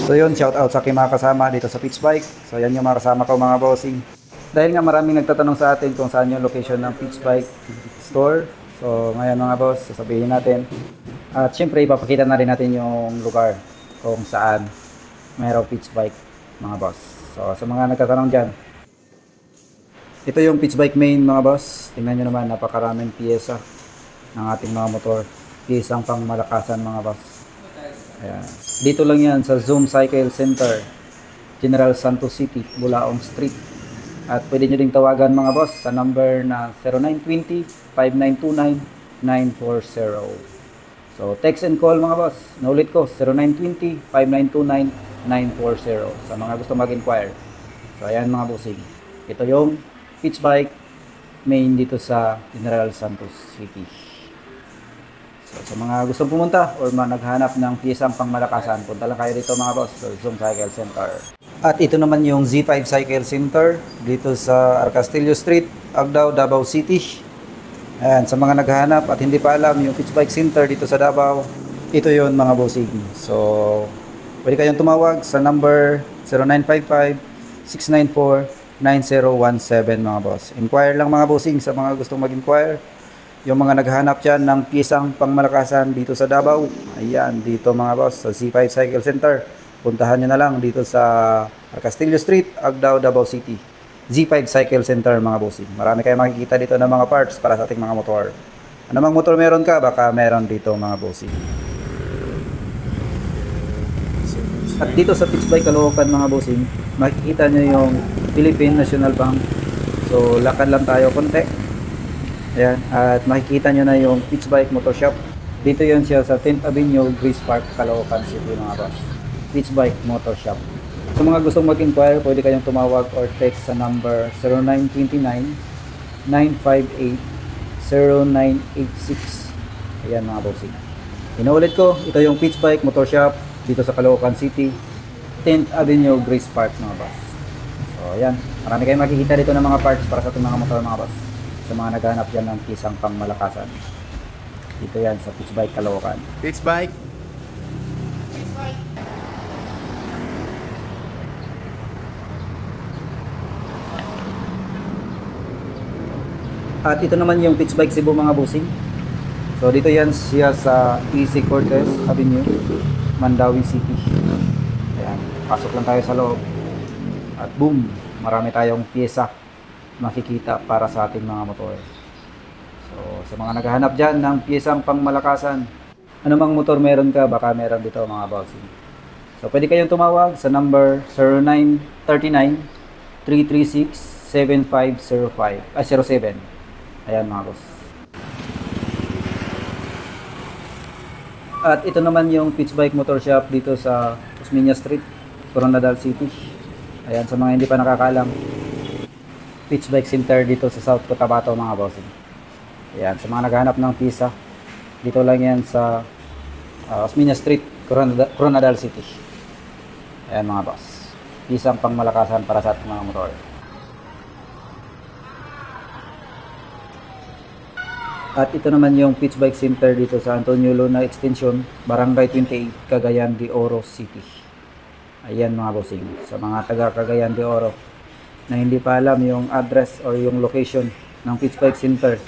So yun, shout out sa aking mga kasama dito sa Pitch Bike. So yan yung mga kasama ko mga bossing. Dahil nga maraming nagtatanong sa atin kung saan yung location ng Pitch Bike store. So ngayon mga boss, sasabihin natin. At syempre ipapakita na rin natin yung lugar kung saan mayroong Pitch Bike mga boss. So sa mga nagtatanong dyan, ito yung Pitch Bike main mga boss. Tingnan nyo naman, napakaraming piyesa ng ating mga motor. Piyesang pang malakasan mga boss. Ayan. Dito lang yan sa Zoom Cycle Center, General Santos City, Bulaong Street. At pwede nyo ding tawagan mga boss sa number na 0920-5929-940. So text and call mga boss. Naulit ko, 0920-5929-940 sa mga gusto mag-inquire. So ayan mga bossing. Ito yung Pitch Bike main dito sa General Santos City. So, sa mga gustong pumunta or naghanap ng piyesang pangmalakasan, punta lang kayo dito mga boss sa Zoom Cycle Center. At ito naman yung Z5 Cycle Center dito sa Arcastillo Street, Agdao, Davao City. Ayan, sa mga naghahanap at hindi pa alam yung Pitch Bike Center dito sa Davao, ito yon mga bossing. So pwede kayong tumawag sa number 0955-694-9017 mga boss. Inquire lang mga bossing sa mga gustong mag-inquire. Yung mga naghahanap dyan ng piyesang pangmalakasan dito sa Davao, ayan, dito mga boss, sa Z5 Cycle Center. Puntahan nyo na lang dito sa Castillo Street, Agdao, Davao City. Z5 Cycle Center mga bossing. Marami kayong makikita dito ng mga parts para sa ating mga motor. Anumang motor meron ka, baka meron dito mga bossing. At dito sa Pitch Bike Caloocan mga bossing, makikita nyo yung Philippine National Bank. So lakad lang tayo konti. Ayan, at makikita nyo na yung Pitch Bike Motor Shop. Dito yun siya sa 10th Avenue, Grace Park, Caloocan City mga boss. Pitch Bike Motor Shop. Sa mga gustong mag-inquire, pwede kayong tumawag or text sa number 0929-958-0986. Ayan mga bossing. Inuulit ko, ito yung Pitch Bike Motor Shop dito sa Caloocan City, 10th Avenue, Grace Park mga boss. So ayan, marami kayong makikita dito ng mga parts para sa ating mga motor mga boss. Sa mga naghahanap dyan ng piyesang pangmalakasan. Dito yan sa Pitch Bike Caloocan. Pitch Bike. At ito naman yung Pitch Bike Cebu mga bossing. So dito yan siya sa EC Cortez Avenue, Mandawi City. Ayan, pasok lang tayo sa loob. At boom, marami tayong piyesa makikita para sa ating mga motor. So sa mga naghahanap dyan ng piyesang pangmalakasan, anumang motor meron ka, baka meron dito mga bossing. So pwede kayong tumawag sa number 0939-336-7505 07. Ayan mga boss. At ito naman yung Pitch Bike Motor Shop dito sa Osmeña Street, Coronadal City. Ayan, sa mga hindi pa nakakaalam, Pitch Bike Center dito sa South Cotabato mga bossing. Ayan, sa mga naghahanap ng pisa, dito lang yan sa Osmeña Street, Coronadal City. Ayan mga boss, pisang pangmalakasan para sa ating mga motor. At ito naman yung Pitch Bike Center dito sa Antonio Luna Extension, Barangay 28, Cagayan de Oro City. Ayan mga bossing, sa mga taga Cagayan de Oro na hindi pa alam yung address or yung location ng Pitch Bike Center,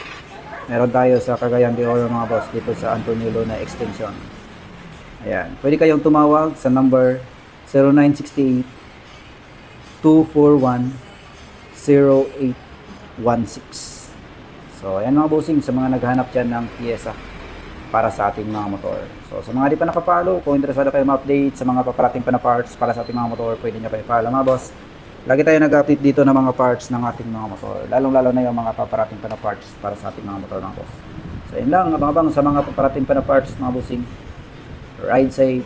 meron tayo sa Cagayan de Oro mga boss dito sa Antonio Luna Extension. Ayan, pwede kayong tumawag sa number 0968-241-0816. So ayan mga bossing, sa mga naghahanap dyan ng piyesa para sa ating mga motor. So sa mga di pa nakapalo, kung interesado kayo ma-update sa mga paparating pa na parts para sa ating mga motor, pwede nyo kayo follow mga boss. Lagi tayo nag-update dito ng mga parts ng ating mga motor. Lalong-lalo na yung mga paparating pa na parts para sa ating mga motor mga boss. So yun lang, abang-abang sa mga paparating pa na parts mga bossing. Ride safe,